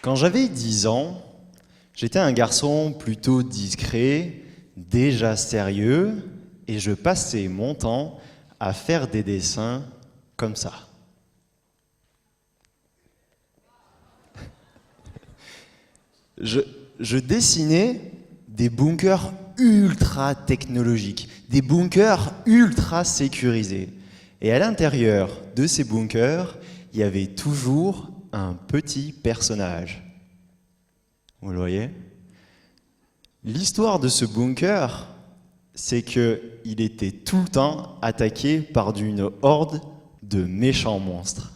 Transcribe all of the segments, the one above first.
Quand j'avais 10 ans, j'étais un garçon plutôt discret, déjà sérieux, et je passais mon temps à faire des dessins comme ça. Je dessinais des bunkers ultra technologiques, des bunkers ultra sécurisés. Et à l'intérieur de ces bunkers, il y avait toujours un petit personnage. Vous le voyez? L'histoire de ce bunker, c'est qu'il était tout le temps attaqué par une horde de méchants monstres.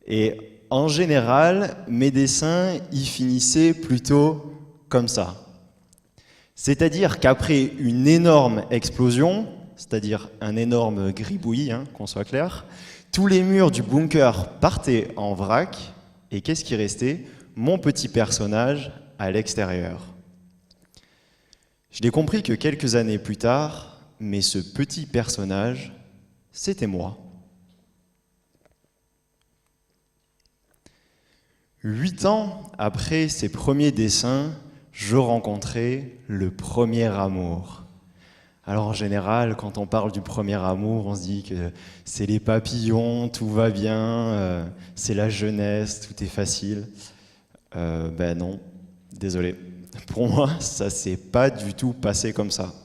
Et en général, mes dessins y finissaient plutôt comme ça. C'est-à-dire qu'après une énorme explosion, c'est-à-dire un énorme gribouillis, qu'on soit clair, tous les murs du bunker partaient en vrac, et qu'est-ce qui restait? Mon petit personnage à l'extérieur. Je l'ai compris que quelques années plus tard, mais ce petit personnage, c'était moi. 8 ans après ces premiers dessins, je rencontrais le premier amour. Alors en général, quand on parle du premier amour, on se dit que c'est les papillons, tout va bien, c'est la jeunesse, tout est facile. Ben non, désolé. Pour moi, ça s'est pas du tout passé comme ça.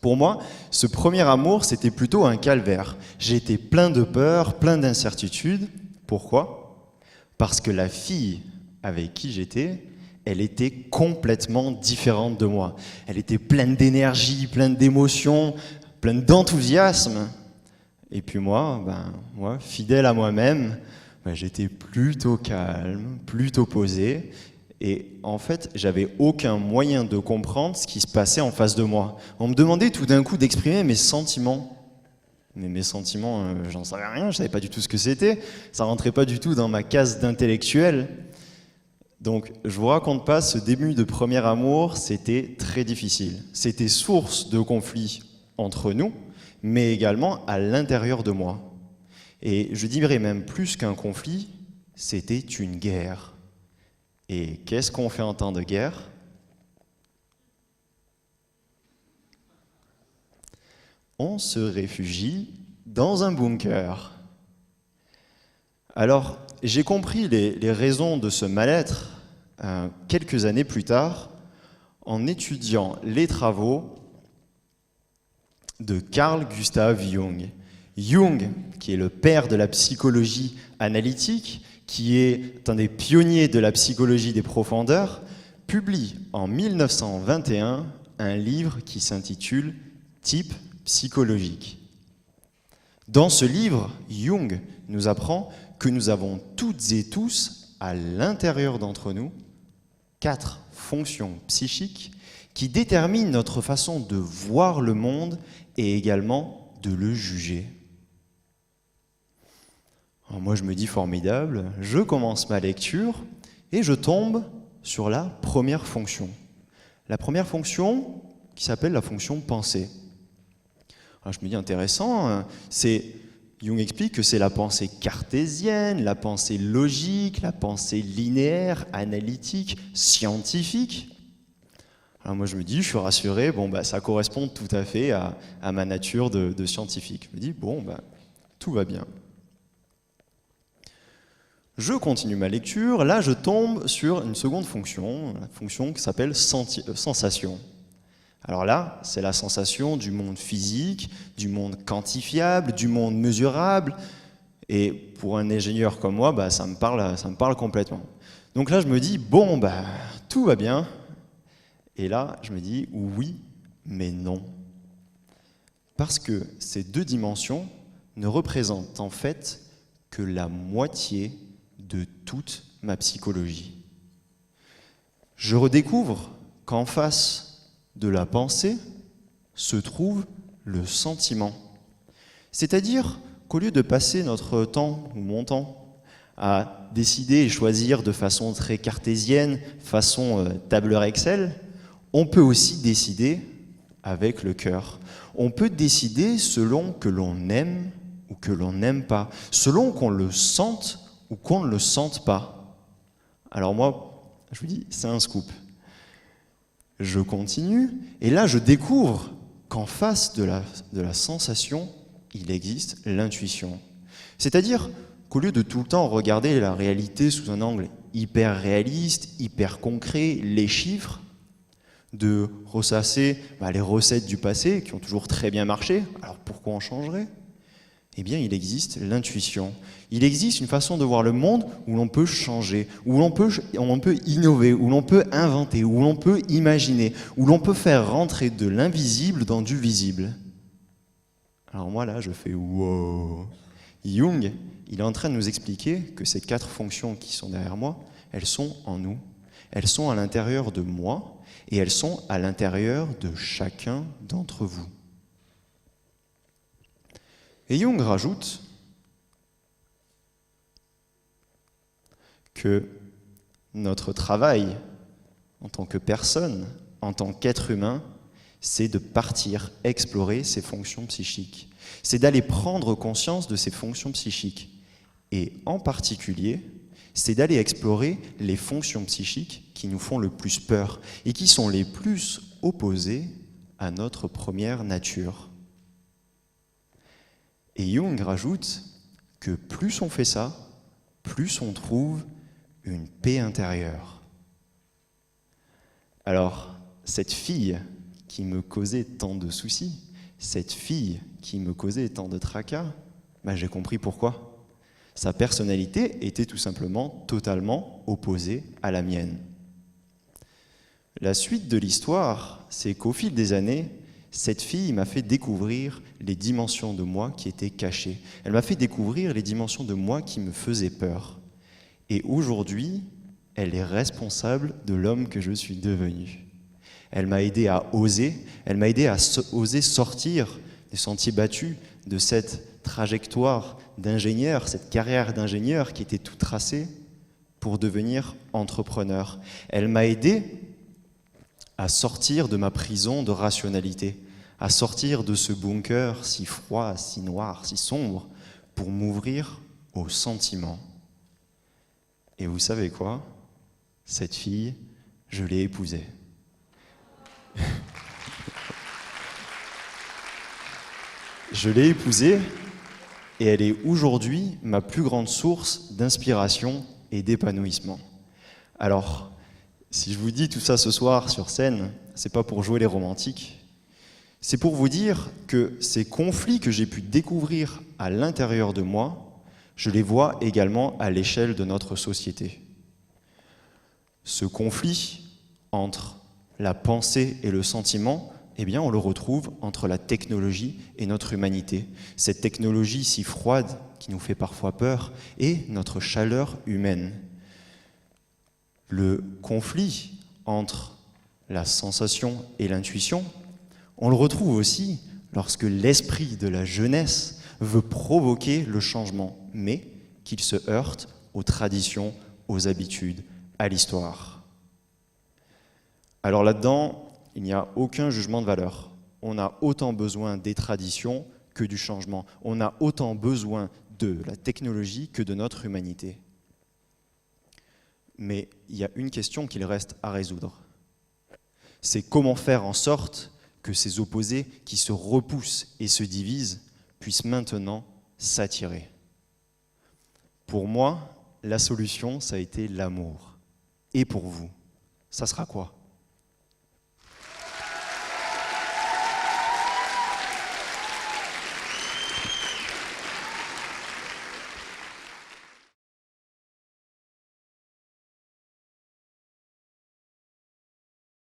Pour moi, ce premier amour, c'était plutôt un calvaire. J'étais plein de peur, plein d'incertitudes. Pourquoi? Parce que la fille avec qui j'étais, elle était complètement différente de moi. Elle était pleine d'énergie, pleine d'émotions, pleine d'enthousiasme. Et puis moi, fidèle à moi-même, j'étais plutôt calme, plutôt posé. Et en fait, j'avais aucun moyen de comprendre ce qui se passait en face de moi. On me demandait tout d'un coup d'exprimer mes sentiments. Mais mes sentiments, j'en savais rien, je savais pas du tout ce que c'était. Ça rentrait pas du tout dans ma case d'intellectuel. Donc, je vous raconte pas, ce début de premier amour, c'était très difficile. C'était source de conflits entre nous, mais également à l'intérieur de moi. Et je dirais même plus qu'un conflit, c'était une guerre. Et qu'est-ce qu'on fait en temps de guerre? On se réfugie dans un bunker. Alors, j'ai compris les raisons de ce mal-être quelques années plus tard en étudiant les travaux de Carl Gustav Jung. Jung, qui est le père de la psychologie analytique, qui est un des pionniers de la psychologie des profondeurs, publie en 1921 un livre qui s'intitule « Type psychologique ». Dans ce livre, Jung nous apprend que nous avons toutes et tous, à l'intérieur d'entre nous, 4 fonctions psychiques qui déterminent notre façon de voir le monde et également de le juger. Alors moi, je me dis formidable, je commence ma lecture et je tombe sur la première fonction. La première fonction qui s'appelle la fonction pensée. Alors je me dis intéressant, Jung explique que c'est la pensée cartésienne, la pensée logique, la pensée linéaire, analytique, scientifique. Alors moi je me dis, je suis rassuré, ça correspond tout à fait à ma nature de scientifique. Je me dis, tout va bien. Je continue ma lecture, là je tombe sur une seconde fonction, la fonction qui s'appelle sensation. Alors là, c'est la sensation du monde physique, du monde quantifiable, du monde mesurable, et pour un ingénieur comme moi, ça me parle complètement. Donc là je me dis, tout va bien, et là je me dis, oui, mais non. Parce que ces 2 dimensions ne représentent en fait que la moitié de toute ma psychologie. Je redécouvre qu'en face de la pensée se trouve le sentiment. C'est-à-dire qu'au lieu de passer notre temps, ou mon temps, à décider et choisir de façon très cartésienne, façon tableur Excel, on peut aussi décider avec le cœur. On peut décider selon que l'on aime ou que l'on n'aime pas, selon qu'on le sente ou qu'on ne le sente pas. Alors moi, je vous dis, c'est un scoop. Je continue, et là je découvre qu'en face de la sensation, il existe l'intuition. C'est-à-dire qu'au lieu de tout le temps regarder la réalité sous un angle hyper réaliste, hyper concret, les chiffres, de ressasser les recettes du passé qui ont toujours très bien marché, alors pourquoi on changerait ? Eh bien, il existe l'intuition. Il existe une façon de voir le monde où l'on peut changer, où l'on peut innover, où l'on peut inventer, où l'on peut imaginer, où l'on peut faire rentrer de l'invisible dans du visible. Alors moi, là, je fais « wow ». Jung, il est en train de nous expliquer que ces 4 fonctions qui sont derrière moi, elles sont en nous. Elles sont à l'intérieur de moi et elles sont à l'intérieur de chacun d'entre vous. Et Jung rajoute que notre travail en tant que personne, en tant qu'être humain, c'est de partir explorer ces fonctions psychiques. C'est d'aller prendre conscience de ces fonctions psychiques. Et en particulier, c'est d'aller explorer les fonctions psychiques qui nous font le plus peur et qui sont les plus opposées à notre première nature. Et Jung rajoute que plus on fait ça, plus on trouve une paix intérieure. Alors, cette fille qui me causait tant de soucis, cette fille qui me causait tant de tracas, j'ai compris pourquoi. Sa personnalité était tout simplement totalement opposée à la mienne. La suite de l'histoire, c'est qu'au fil des années, cette fille m'a fait découvrir les dimensions de moi qui étaient cachées. Elle m'a fait découvrir les dimensions de moi qui me faisaient peur. Et aujourd'hui, elle est responsable de l'homme que je suis devenu. Elle m'a aidé à oser, elle m'a aidé à oser sortir des sentiers battus, de cette trajectoire d'ingénieur, cette carrière d'ingénieur qui était toute tracée pour devenir entrepreneur. Elle m'a aidé à sortir de ma prison de rationalité, à sortir de ce bunker si froid, si noir, si sombre, pour m'ouvrir aux sentiments. Et vous savez quoi ? Cette fille, je l'ai épousée. Je l'ai épousée et elle est aujourd'hui ma plus grande source d'inspiration et d'épanouissement. Alors, si je vous dis tout ça ce soir sur scène, c'est pas pour jouer les romantiques, c'est pour vous dire que ces conflits que j'ai pu découvrir à l'intérieur de moi, je les vois également à l'échelle de notre société. Ce conflit entre la pensée et le sentiment, eh bien, on le retrouve entre la technologie et notre humanité. Cette technologie si froide qui nous fait parfois peur et notre chaleur humaine. Le conflit entre la sensation et l'intuition, on le retrouve aussi lorsque l'esprit de la jeunesse veut provoquer le changement, mais qu'il se heurte aux traditions, aux habitudes, à l'histoire. Alors là-dedans, il n'y a aucun jugement de valeur. On a autant besoin des traditions que du changement. On a autant besoin de la technologie que de notre humanité. Mais il y a une question qu'il reste à résoudre. C'est comment faire en sorte que ces opposés qui se repoussent et se divisent puissent maintenant s'attirer. Pour moi, la solution, ça a été l'amour. Et pour vous, ça sera quoi ?